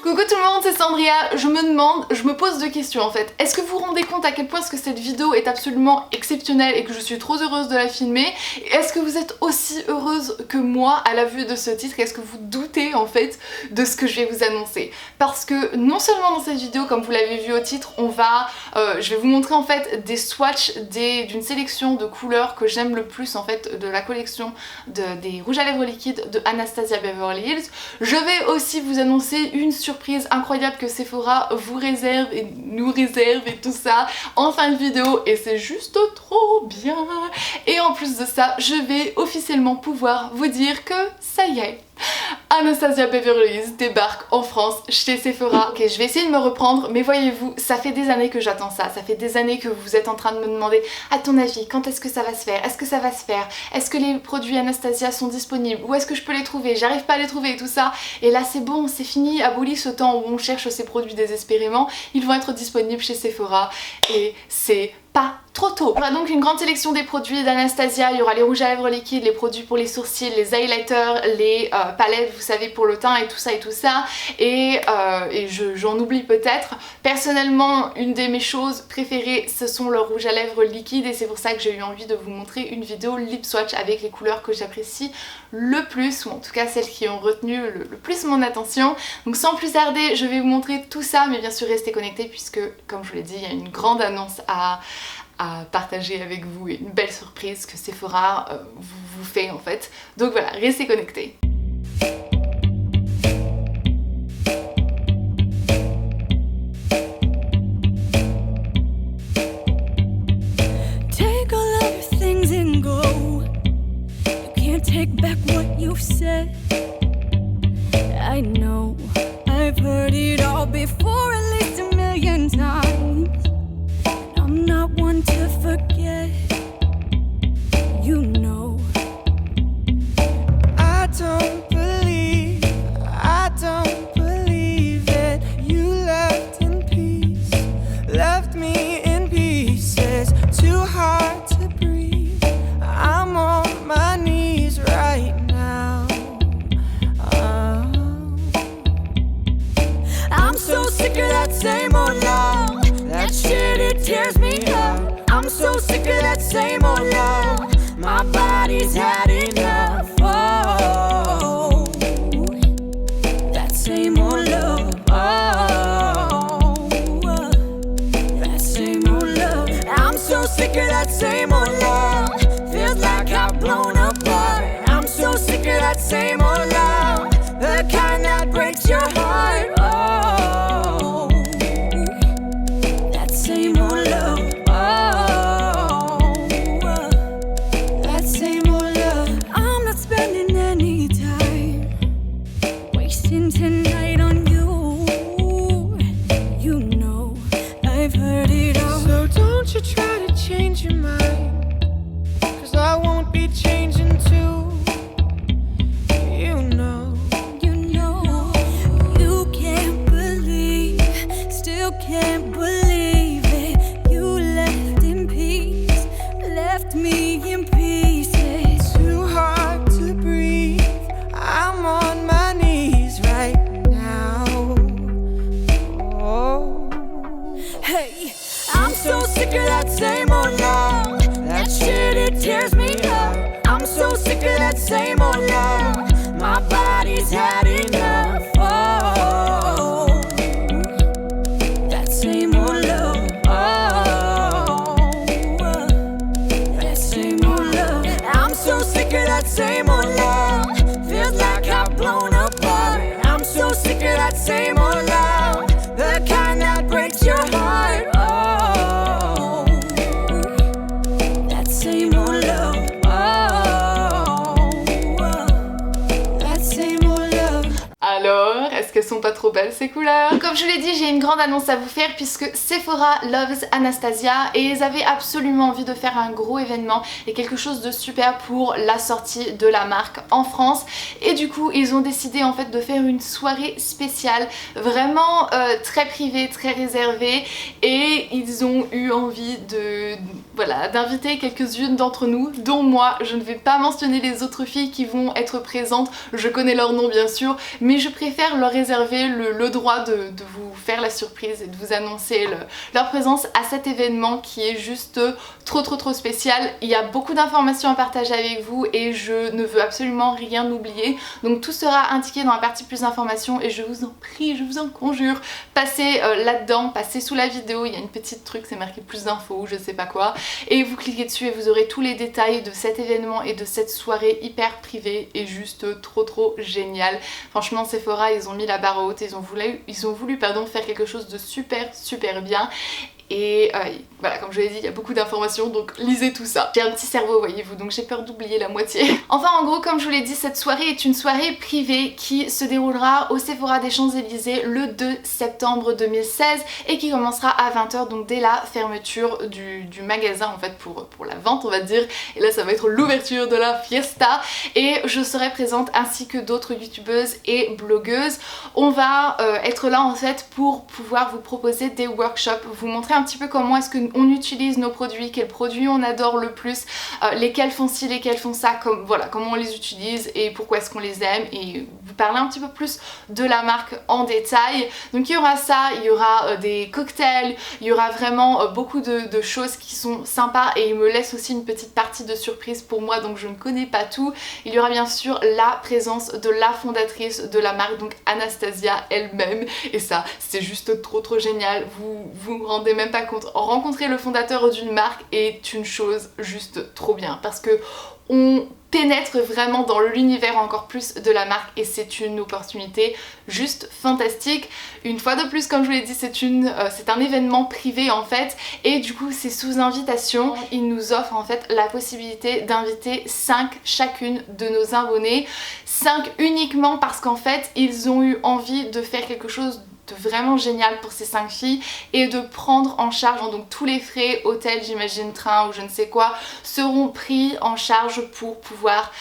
Coucou tout le monde, c'est Sandria. Je me pose deux questions en fait. Est-ce que vous vous rendez compte à quel point cette vidéo est absolument exceptionnelle et que je suis trop heureuse de la filmer? Est-ce que vous êtes aussi heureuse que moi à la vue de ce titre? Est-ce que vous doutez en fait de ce que je vais vous annoncer? Parce que non seulement dans cette vidéo, comme vous l'avez vu au titre, je vais vous montrer en fait des swatchs d'une sélection de couleurs que j'aime le plus en fait de la collection des rouges à lèvres liquides de Anastasia Beverly Hills. Je vais aussi vous annoncer une surprise incroyable que Sephora vous réserve et nous réserve et tout ça en fin de vidéo et c'est juste trop bien. Et en plus de ça, je vais officiellement pouvoir vous dire que ça y est, Anastasia Beverly Hills débarque en France chez Sephora. Ok, je vais essayer de me reprendre, mais voyez-vous, ça fait des années que j'attends ça. Ça fait des années que vous êtes en train de me demander, à ton avis, quand est-ce que ça va se faire? Est-ce que ça va se faire? Est-ce que les produits Anastasia sont disponibles? Où est-ce que je peux les trouver? J'arrive pas à les trouver et tout ça. Et là c'est bon, c'est fini, aboli ce temps où on cherche ces produits désespérément. Ils vont être disponibles chez Sephora et c'est pas trop tôt. Il y aura donc une grande sélection des produits d'Anastasia. Il y aura les rouges à lèvres liquides, les produits pour les sourcils, les highlighters, les palettes, vous savez, pour le teint et tout ça et tout ça. Et j'en oublie peut-être. Personnellement, une de mes choses préférées, ce sont leurs rouges à lèvres liquides et c'est pour ça que j'ai eu envie de vous montrer une vidéo lip swatch avec les couleurs que j'apprécie le plus, ou en tout cas celles qui ont retenu le plus mon attention. Donc sans plus tarder, je vais vous montrer tout ça, mais bien sûr restez connectés puisque, comme je vous l'ai dit, il y a une grande annonce à partager avec vous et une belle surprise que Sephora vous fait en fait. Donc voilà, restez connectés. Take all of your things and go. You can't take back what you've said. I know I've heard it all before at least 1,000,000 times. I'm not one to forget, you know. I don't believe that you left in peace, left me in pieces, too hard to breathe. I'm on my knees right now. I'm so sick of that same old love. That shit, it tears me up. I'm so sick of that same old love. My body's had enough. Oh, that same old love. Oh, that same old love. I'm so sick of that same old love. Feels like I've blown apart. I'm so sick of that same old love. The kind that breaks your heart. Oh, that same old love. Oh, that same old love. I'm not spending any time wasting tonight on you. You know I've heard it all. So don't you try to change your mind, 'cause I won't be changing too. Can't believe it. You left in peace, left me in pieces. Too hard to breathe. I'm on my knees right now. Oh, hey, I'm so sick of that same old love. That shit, it tears me up. I'm so sick of that same old love. My body's had enough. Oh, same old love. Oh, that same old love. I'm so sick of that same old love. Feels like I've blown apart. I'm so sick of that same old love. The kind that breaks your heart. Oh, that same old love. Oh, that same old love. Alors, est-ce qu'elles sont pas trop belles ces couleurs? Comme je l'ai dit, j'ai une grande annonce à vous faire puisque Sephora loves Anastasia et ils avaient absolument envie de faire un gros événement et quelque chose de super pour la sortie de la marque en France. Et du coup, ils ont décidé en fait de faire une soirée spéciale, vraiment très privée, très réservée, et ils ont eu envie voilà, d'inviter quelques-unes d'entre nous, dont moi. Je ne vais pas mentionner les autres filles qui vont être présentes, je connais leur nom bien sûr, mais je préfère leur réserver le droit de vous faire la surprise et de vous annoncer leur présence à cet événement qui est juste trop spécial. Il y a beaucoup d'informations à partager avec vous et je ne veux absolument rien oublier, donc tout sera indiqué dans la partie plus d'informations et je vous en prie, je vous en conjure, passez là-dedans, passez sous la vidéo, il y a une petite truc, c'est marqué plus d'infos, je sais pas quoi, et vous cliquez dessus et vous aurez tous les détails de cet événement et de cette soirée hyper privée et juste trop génial. Franchement Sephora, ils ont mis la barre haute, ils ont voulu faire quelque chose de super bien. Et voilà, comme je l'ai dit, il y a beaucoup d'informations, donc lisez tout ça. J'ai un petit cerveau, voyez-vous, donc j'ai peur d'oublier la moitié. Enfin, en gros, comme je vous l'ai dit, cette soirée est une soirée privée qui se déroulera au Sephora des Champs-Élysées le 2 septembre 2016 et qui commencera à 20 h, donc dès la fermeture du magasin, en fait, pour la vente, on va dire. Et là, ça va être l'ouverture de la fiesta. Et je serai présente ainsi que d'autres youtubeuses et blogueuses. On va être là, en fait, pour pouvoir vous proposer des workshops, vous montrer un petit peu comment est-ce qu'on utilise nos produits, quels produits on adore le plus, lesquels font ci, lesquels font ça, voilà, comment on les utilise et pourquoi est-ce qu'on les aime, et vous parler un petit peu plus de la marque en détail. Donc il y aura ça, il y aura des cocktails, il y aura vraiment beaucoup de choses qui sont sympas et il me laisse aussi une petite partie de surprise pour moi, donc je ne connais pas tout. Il y aura bien sûr la présence de la fondatrice de la marque, donc Anastasia elle-même, et ça c'est juste trop génial, vous vous rendez même pas compte. Rencontrer le fondateur d'une marque est une chose juste trop bien parce que on pénètre vraiment dans l'univers encore plus de la marque et c'est une opportunité juste fantastique. Une fois de plus, comme je vous l'ai dit, c'est un événement privé en fait et du coup c'est sous invitation. Il nous offre en fait la possibilité d'inviter 5 chacune de nos abonnés, 5 uniquement parce qu'en fait ils ont eu envie de faire quelque chose de vraiment génial pour ces 5 filles et de prendre en charge, donc tous les frais, hôtel, j'imagine, train ou je ne sais quoi, seront pris en charge pour pouvoir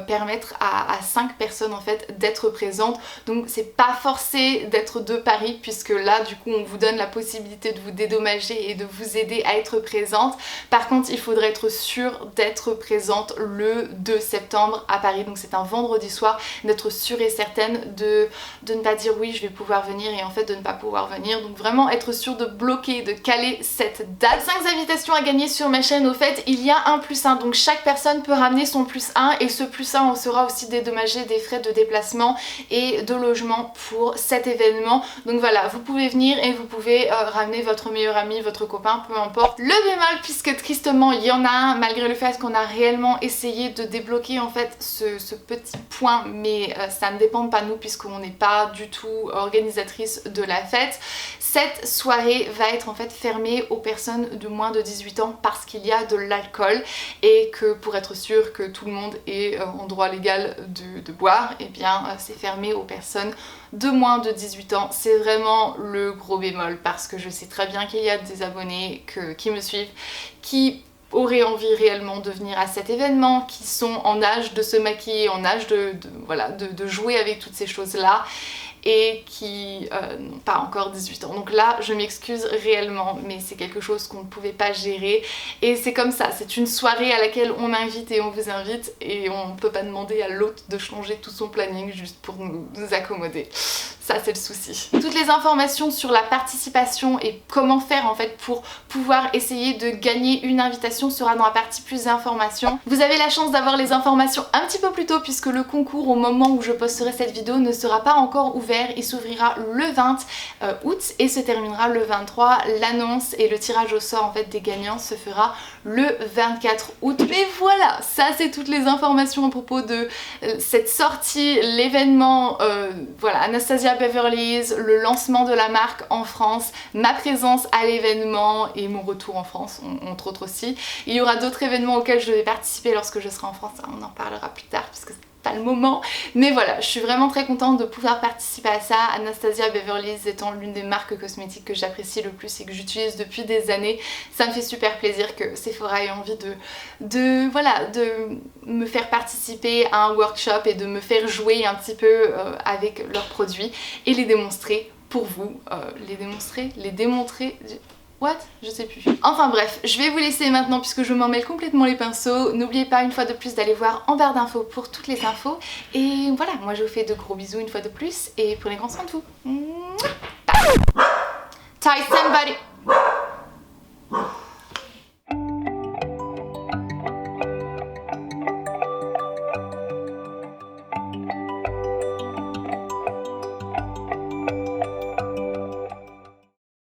permettre à 5 personnes en fait d'être présentes. Donc c'est pas forcé d'être de Paris puisque là du coup on vous donne la possibilité de vous dédommager et de vous aider à être présente. Par contre il faudrait être sûr d'être présente le 2 septembre à Paris, donc c'est un vendredi soir, d'être sûre et certaine de ne pas dire oui je vais pouvoir venir et en fait de ne pas pouvoir venir. Donc vraiment être sûr de bloquer, de caler cette date. 5 invitations à gagner sur ma chaîne, au fait il y a un +1, donc chaque personne peut ramener son +1 et ce +1 on sera aussi dédommagé des frais de déplacement et de logement pour cet événement. Donc voilà, vous pouvez venir et vous pouvez ramener votre meilleur ami, votre copain, peu importe. Le bémol, puisque tristement il y en a un, malgré le fait qu'on a réellement essayé de débloquer en fait ce petit point, mais ça ne dépend pas de nous puisqu'on n'est pas du tout organisatrice de la fête. Cette soirée va être en fait fermée aux personnes de moins de 18 ans parce qu'il y a de l'alcool et que pour être sûr que tout le monde est en droit légal de boire, et bien c'est fermé aux personnes de moins de 18 ans. C'est vraiment le gros bémol parce que je sais très bien qu'il y a des abonnés qui me suivent qui auraient envie réellement de venir à cet événement, qui sont en âge de se maquiller, en âge de jouer avec toutes ces choses-là et qui n'ont pas encore 18 ans. Donc là, je m'excuse réellement, mais c'est quelque chose qu'on ne pouvait pas gérer. Et c'est comme ça, c'est une soirée à laquelle on invite et on vous invite et on ne peut pas demander à l'hôte de changer tout son planning juste pour nous accommoder. Ça c'est le souci. Toutes les informations sur la participation et comment faire en fait pour pouvoir essayer de gagner une invitation sera dans la partie plus d'informations. Vous avez la chance d'avoir les informations un petit peu plus tôt puisque le concours au moment où je posterai cette vidéo ne sera pas encore ouvert. Il s'ouvrira le 20 août et se terminera le 23. L'annonce et le tirage au sort en fait des gagnants se fera le 24 août. Mais voilà, ça c'est toutes les informations à propos de cette sortie, l'événement, voilà, Anastasia Beverly Hills, le lancement de la marque en France, ma présence à l'événement et mon retour en France, entre autres aussi. Il y aura d'autres événements auxquels je vais participer lorsque je serai en France, on en parlera plus tard puisque c'est pas le moment, mais voilà, je suis vraiment très contente de pouvoir participer à ça. Anastasia Beverly Hills étant l'une des marques cosmétiques que j'apprécie le plus et que j'utilise depuis des années, ça me fait super plaisir que Sephora ait envie de me faire participer à un workshop et de me faire jouer un petit peu avec leurs produits et les démontrer pour vous, les démontrer, What? Je sais plus. Enfin bref, je vais vous laisser maintenant puisque je m'en mêle complètement les pinceaux. N'oubliez pas une fois de plus d'aller voir en barre d'infos pour toutes les infos. Et voilà, moi je vous fais de gros bisous une fois de plus et prenez grand soin de vous. Tie somebody.